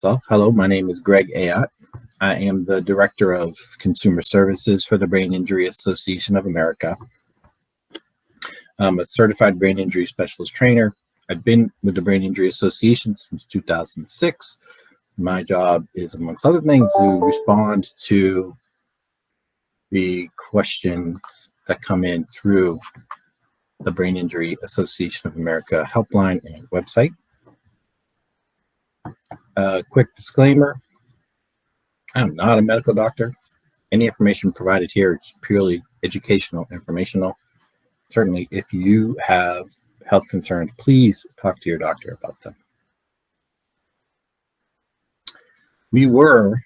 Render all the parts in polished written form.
Hello, my name is Greg Ayotte. I am the Director of Consumer Services for the Brain Injury Association of America. I'm a certified brain injury specialist trainer. I've been with the Brain Injury Association since 2006. My job is, amongst other things, to respond to the questions that come in through the Brain Injury Association of America helpline and website. Quick disclaimer, I'm not a medical doctor. Any information provided here is purely educational, informational. Certainly, if you have health concerns, please talk to your doctor about them. We were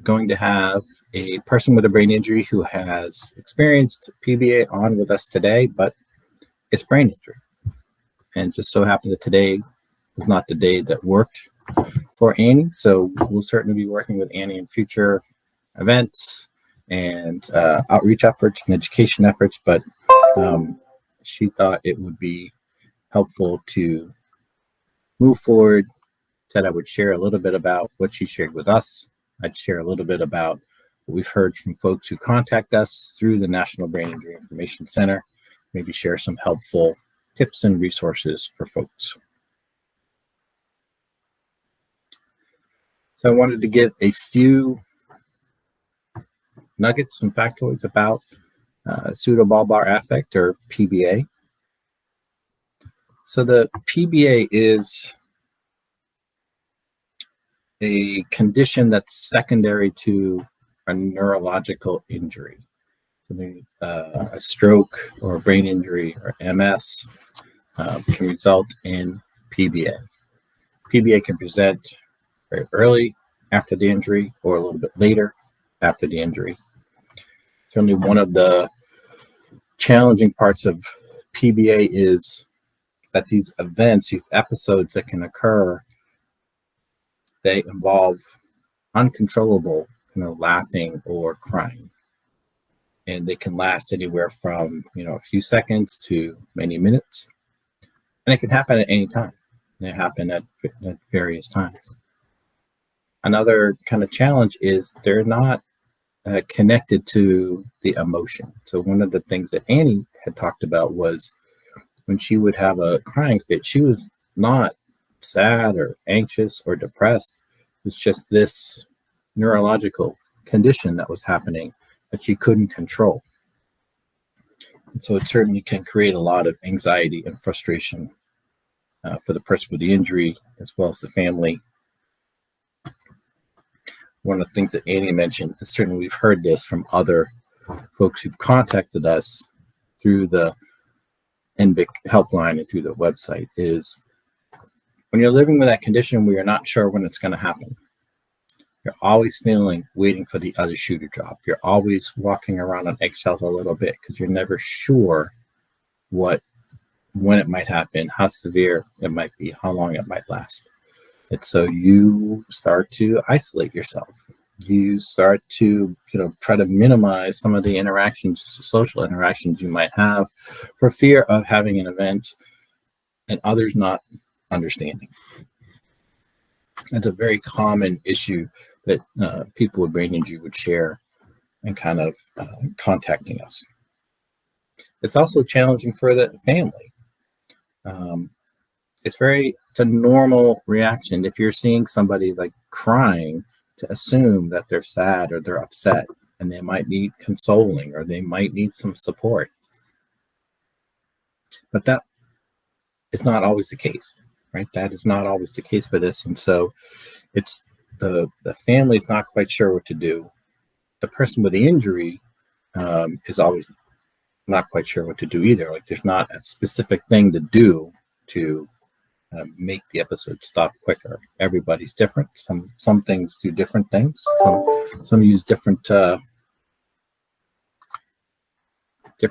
going to have a person with a brain injury who has experienced PBA on with us today, but it's brain injury. And just so happened that today was not the day that worked for Annie, so we'll certainly be working with Annie in future events and outreach efforts and education efforts, but she thought it would be helpful to move forward. Said I would share a little bit about what she shared with us. I'd share a little bit about what we've heard from folks who contact us through the National Brain Injury Information Center, maybe share some helpful tips and resources for folks. So I wanted to give a few nuggets and factoids about pseudobulbar affect, or PBA. So the PBA is a condition that's secondary to a neurological injury. So a stroke or a brain injury or MS can result in PBA. PBA can present very early after the injury or a little bit later after the injury. Certainly one of the challenging parts of PBA is that these events, these episodes that can occur, they involve uncontrollable, laughing or crying. And they can last anywhere from, a few seconds to many minutes. And it can happen at any time. They happen at various times. Another kind of challenge is they're not connected to the emotion. So one of the things that Annie had talked about was when she would have a crying fit, she was not sad or anxious or depressed. It was just this neurological condition that was happening that she couldn't control. And so it certainly can create a lot of anxiety and frustration for the person with the injury as well as the family. One of the things that Annie mentioned, and certainly we've heard this from other folks who've contacted us through the NBIC helpline and through the website, is when you're living with that condition where you're not sure when it's going to happen, you're always waiting for the other shoe to drop. You're always walking around on eggshells a little bit because you're never sure when it might happen, how severe it might be, how long it might last. And so you start to isolate yourself. You start to, try to minimize some of the interactions, social interactions you might have, for fear of having an event and others not understanding. It's a very common issue that people with brain injury would share and kind of contacting us. It's also challenging for the family. It's a normal reaction if you're seeing somebody like crying to assume that they're sad or they're upset and they might need consoling or they might need some support. But that is not always the case, right? That is not always the case for this. And so it's the family is not quite sure what to do. The person with the injury is always not quite sure what to do either. Like there's not a specific thing to do to make the episode stop quicker. Everybody's different. Some things do different things. Some use different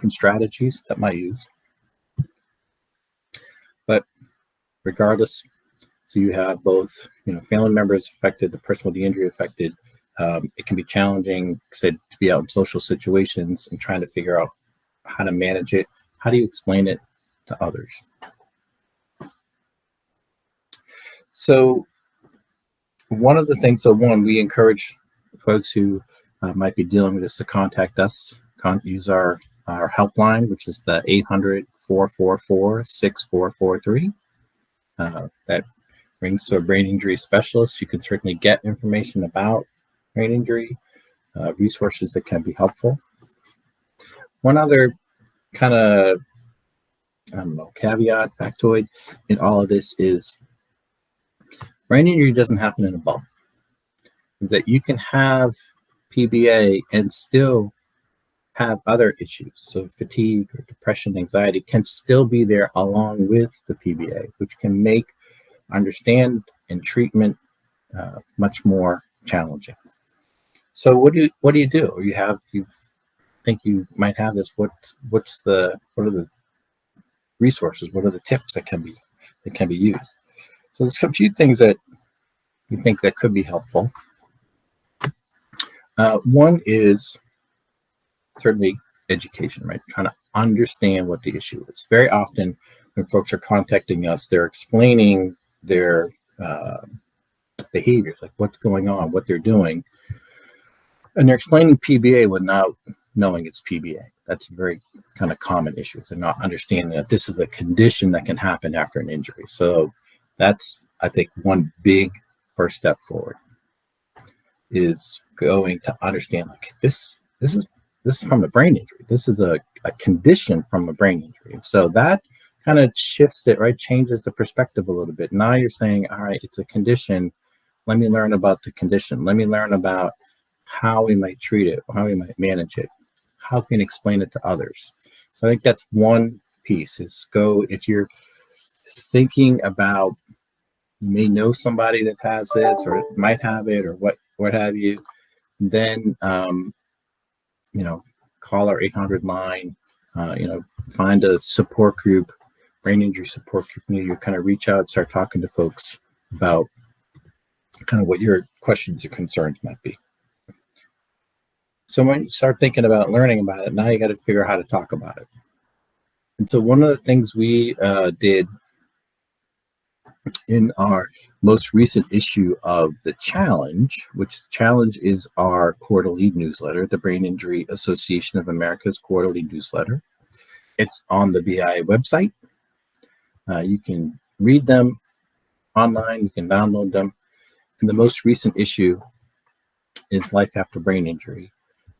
strategies that might use. But regardless, so you have both, family members affected, the person with the injury affected. It can be challenging, to be out in social situations and trying to figure out how to manage it. How do you explain it to others? So one of the things, so one, we encourage folks who might be dealing with this to contact us, use our helpline, which is the 800-444-6443. That rings to a brain injury specialist. You can certainly get information about brain injury, resources that can be helpful. One other kind of, I don't know, caveat, factoid in all of this is brain injury doesn't happen in a bubble. Is that you can have PBA and still have other issues. So fatigue or depression, anxiety can still be there along with the PBA, which can make understand and treatment much more challenging. So what do you do? You think you might have this? What are the resources? What are the tips that can be used? So there's a few things that we think that could be helpful. One is certainly education, right? Trying to understand what the issue is. Very often when folks are contacting us, they're explaining their behaviors, like what's going on, what they're doing. And they're explaining PBA without knowing it's PBA. That's a very kind of common issue. They're not understanding that this is a condition that can happen after an injury. So that's, I think, one big first step forward is going to understand, like, this is from a brain injury. This is a condition from a brain injury. So that kind of shifts it, right? Changes the perspective a little bit. Now you're saying, all right, it's a condition. Let me learn about the condition. Let me learn about how we might treat it, how we might manage it, how we can explain it to others. So I think that's one piece is if you're thinking about, you may know somebody that has this or might have it or what have you, then, call our 800 line, find a support group, brain injury support group, you kind of reach out, start talking to folks about kind of what your questions or concerns might be. So when you start thinking about learning about it, now you got to figure out how to talk about it. And so one of the things we did in our most recent issue of the Challenge, which Challenge is our quarterly newsletter, the Brain Injury Association of America's quarterly newsletter. It's on the BIA website. You can read them online, you can download them. And the most recent issue is Life After Brain Injury.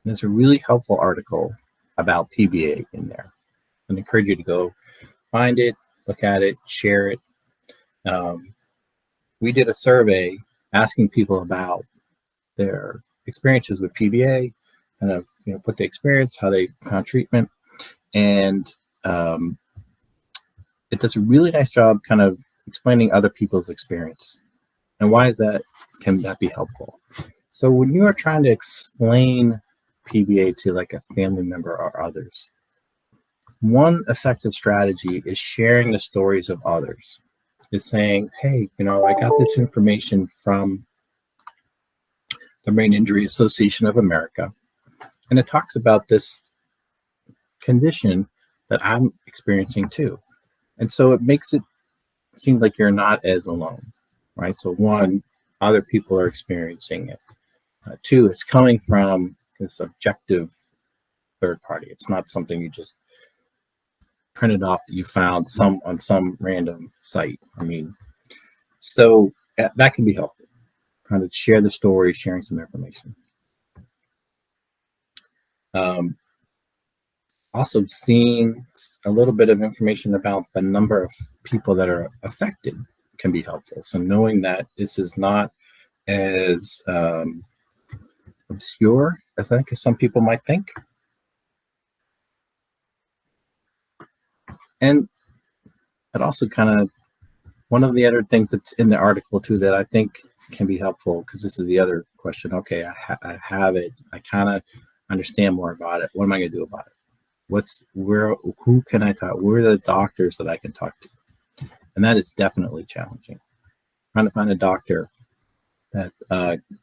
And there's a really helpful article about PBA in there. I encourage you to go find it, look at it, share it. We did a survey asking people about their experiences with PBA, kind of put the experience, how they found treatment, and it does a really nice job kind of explaining other people's experience. And why can that be helpful? So when you are trying to explain PBA to like a family member or others, one effective strategy is sharing the stories of others. Is saying, hey, I got this information from the Brain Injury Association of America, and it talks about this condition that I'm experiencing too. And so it makes it seem like you're not as alone, right? So one, other people are experiencing it. Two, it's coming from this objective third party. It's not something you just printed off that you found on some random site. So that can be helpful. Kind of share the story, sharing some information. Also seeing a little bit of information about the number of people that are affected can be helpful. So knowing that this is not as obscure as I think as some people might think. And it also kind of, one of the other things that's in the article too that I think can be helpful, because this is the other question. Okay, I have it. I kind of understand more about it. What am I going to do about it? Who can I talk? Where are the doctors that I can talk to? And that is definitely challenging. Trying to find a doctor that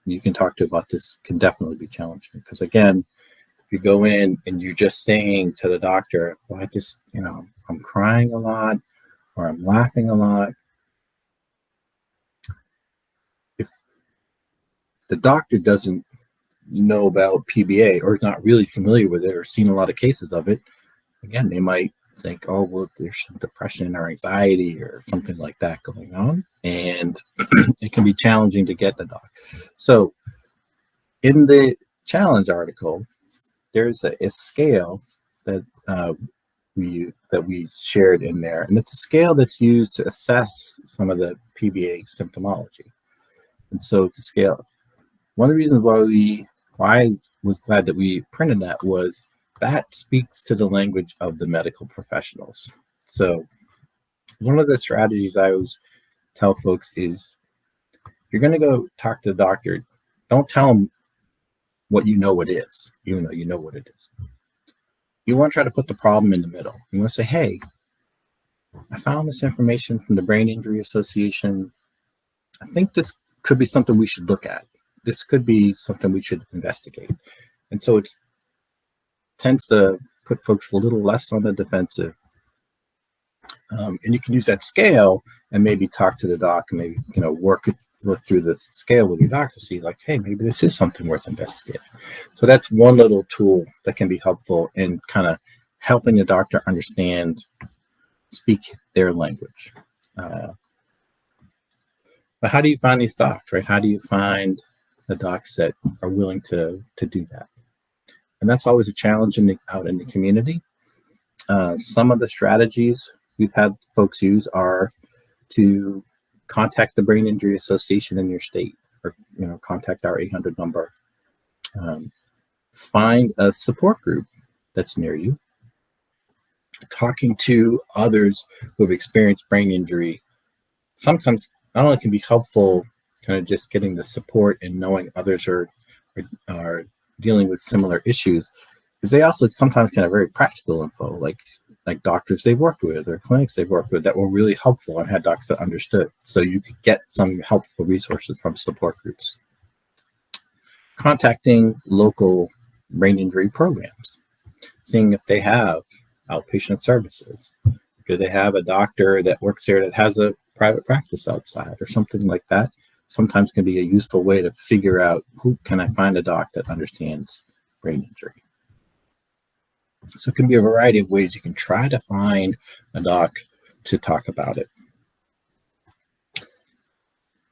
you can talk to about this can definitely be challenging. Because again, if you go in and you're just saying to the doctor, well, I'm crying a lot or I'm laughing a lot. the doctor doesn't know about PBA or is not really familiar with it or seen a lot of cases of it, again, they might think, oh, well, there's some depression or anxiety or something like that going on, and it can be challenging to get the doc. So in the challenge article, there's a scale that we shared in there, and it's a scale that's used to assess some of the PBA symptomology. And so it's a scale. One of the reasons why I was glad that we printed that was that speaks to the language of the medical professionals. So one of the strategies I always tell folks is, you're going to go talk to the doctor, don't tell them what you know it is, even though you know what it is. You want to try to put the problem in the middle. You want to say, hey, I found this information from the Brain Injury Association. I think this could be something we should look at. This could be something we should investigate. And so it tends to put folks a little less on the defensive. And you can use that scale and maybe talk to the doc and maybe, work through this scale with your doc to see, like, hey, maybe this is something worth investigating. So that's one little tool that can be helpful in kind of helping the doctor understand, speak their language. But how do you find these docs, right? How do you find the docs that are willing to do that? And that's always a challenge out in the community. Some of the strategies we've had folks use are to contact the Brain Injury Association in your state, or contact our 800 number. Find a support group that's near you. Talking to others who have experienced brain injury sometimes not only can be helpful, kind of just getting the support and knowing others are dealing with similar issues, because they also sometimes can have very practical info, like doctors they've worked with or clinics they've worked with that were really helpful and had docs that understood. So you could get some helpful resources from support groups. Contacting local brain injury programs, seeing if they have outpatient services. Do they have a doctor that works there that has a private practice outside or something like that? Sometimes can be a useful way to figure out, who can I find a doc that understands brain injury? So it can be a variety of ways you can try to find a doc to talk about it.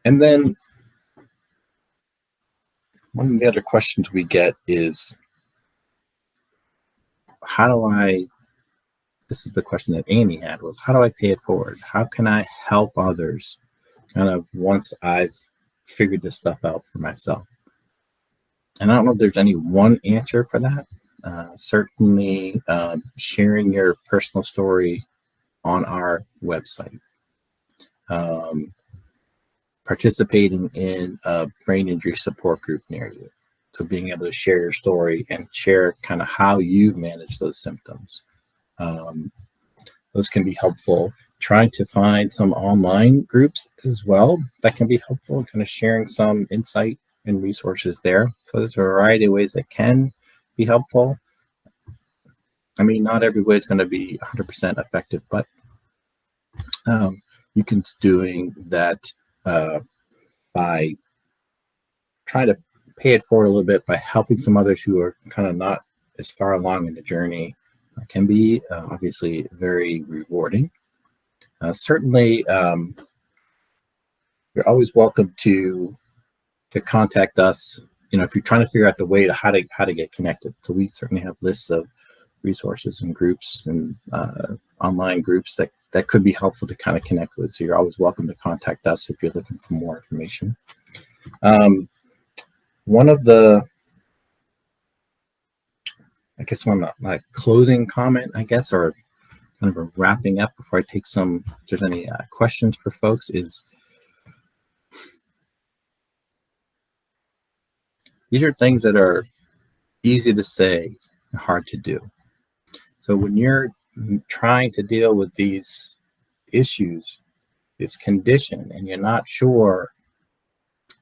And then one of the other questions we get is, this is the question that Amy had, was, how do I pay it forward? How can I help others kind of once I've figured this stuff out for myself? And I don't know if there's any one answer for that. Certainly sharing your personal story on our website, participating in a brain injury support group near you, so being able to share your story and share kind of how you manage those symptoms. Those can be helpful. Trying to find some online groups as well that can be helpful, kind of sharing some insight and resources there. So there's a variety of ways that can be helpful. I mean, not every way is going to be 100% effective, but you can doing that by trying to pay it forward a little bit by helping some others who are kind of not as far along in the journey. Can be obviously very rewarding. Certainly, you're always welcome to contact us. If you're trying to figure out the way to how to get connected. So we certainly have lists of resources and groups and online groups that could be helpful to kind of connect with. So you're always welcome to contact us if you're looking for more information. One of my closing comment, or kind of a wrapping up before I take some, if there's any questions for folks, is these are things that are easy to say, hard to do. So when you're trying to deal with these issues, this condition, and you're not sure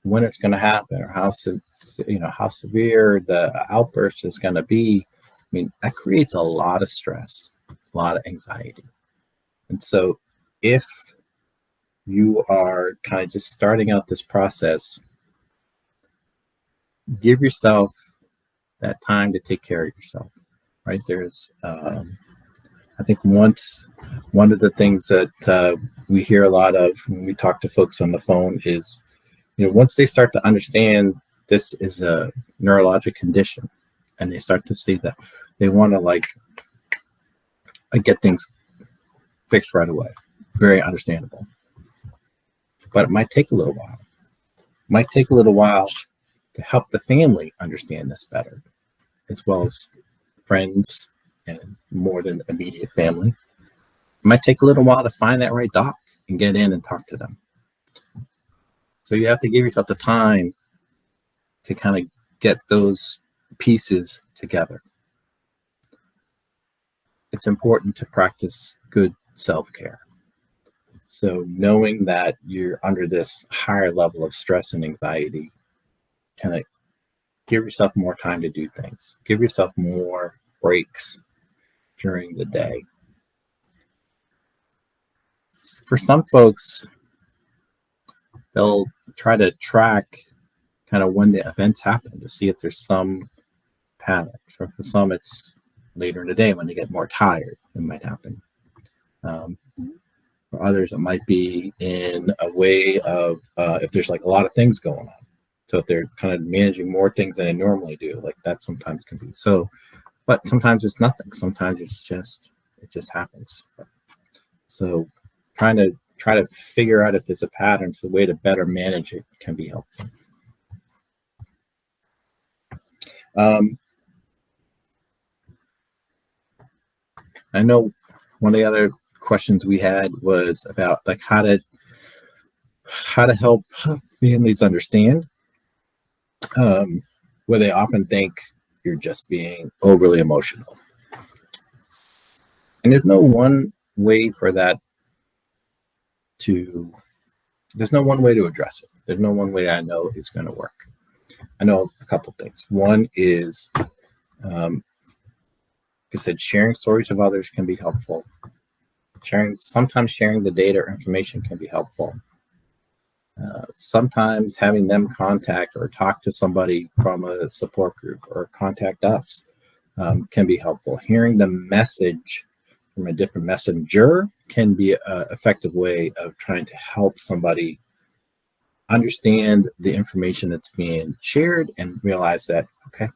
when it's going to happen or how severe the outburst is going to be, that creates a lot of stress, a lot of anxiety. And so if you are kind of just starting out this process, give yourself that time to take care of yourself, right? There's, I think one of the things that we hear a lot of when we talk to folks on the phone is, once they start to understand this is a neurologic condition and they start to see that, they want to like get things fixed right away. Very understandable. But it might take a little while. It might take a little while to help the family understand this better, as well as friends and more than immediate family. It might take a little while to find that right doc and get in and talk to them. So you have to give yourself the time to kind of get those pieces together. It's important to practice good self-care. So knowing that you're under this higher level of stress and anxiety, kind of give yourself more time to do things. Give yourself more breaks during the day. For some folks, they'll try to track kind of when the events happen to see if there's some pattern. So for some, it's later in the day when they get more tired, it might happen. For others, it might be in a way of if there's like a lot of things going on. So if they're kind of managing more things than they normally do, like that sometimes can be. So, but sometimes it's nothing. Sometimes it just happens. So try to figure out if there's a pattern, so the way to better manage it can be helpful. I know one of the other questions we had was about like how to help families understand where they often think you're just being overly emotional. And there's no one way for that there's no one way to address it. There's no one way I know is going to work. I know a couple things. One is, like I said, sharing stories of others can be helpful. Sometimes sharing the data or information can be helpful. Sometimes having them contact or talk to somebody from a support group or contact us can be helpful. Hearing the message from a different messenger can be an effective way of trying to help somebody understand the information that's being shared and realize that, okay,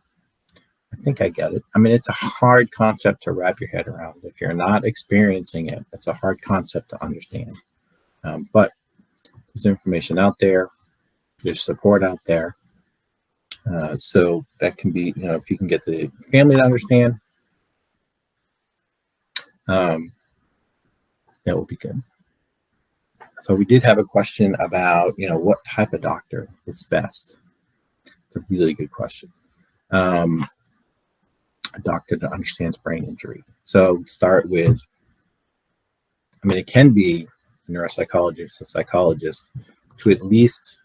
I think I get it. I mean, it's a hard concept to wrap your head around. If you're not experiencing it, it's a hard concept to understand. But there's information out there. There's support out there. So that can be, if you can get the family to understand, that will be good. So we did have a question about, what type of doctor is best. It's a really good question. A doctor that understands brain injury. So start with, it can be a neuropsychologist, a psychologist, to at least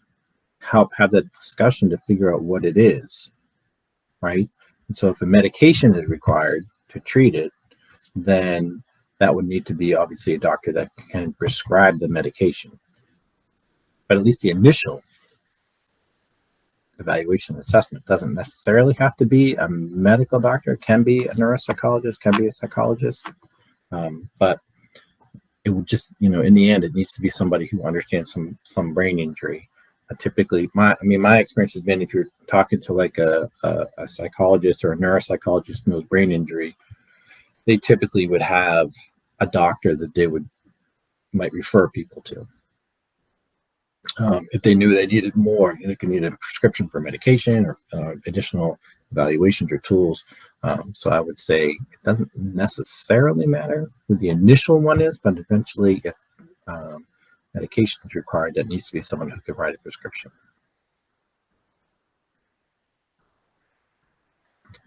help have that discussion to figure out what it is, right? And so if a medication is required to treat it, then that would need to be obviously a doctor that can prescribe the medication. But at least the initial evaluation assessment doesn't necessarily have to be a medical doctor. It can be a neuropsychologist, can be a psychologist. But it would just, in the end, it needs to be somebody who understands some brain injury. Typically, my experience has been if you're talking to like a psychologist or a neuropsychologist who knows brain injury, they typically would have a doctor that they might refer people to. If they knew they needed more, they could need a prescription for medication or additional evaluations or tools. So I would say it doesn't necessarily matter who the initial one is, but eventually if medication is required, that needs to be someone who could write a prescription.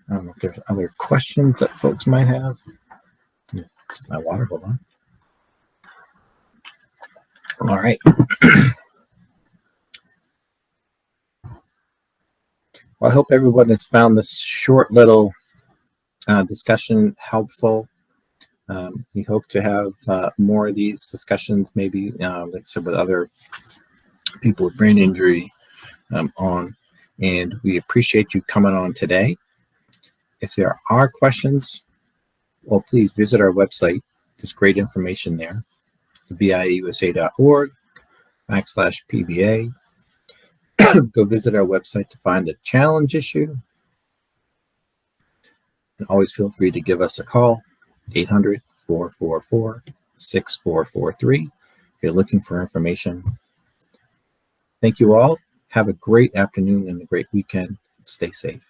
I don't know if there's other questions that folks might have. It's my water, hold on. All right. Well, I hope everyone has found this short little discussion helpful. We hope to have more of these discussions, maybe, like I said, with other people with brain injury on. And we appreciate you coming on today. If there are questions, well, please visit our website. There's great information there. biusa.org/PBA. Go visit our website to find a challenge issue. And always feel free to give us a call, 800-444-6443. If you're looking for information. Thank you all. Have a great afternoon and a great weekend. Stay safe.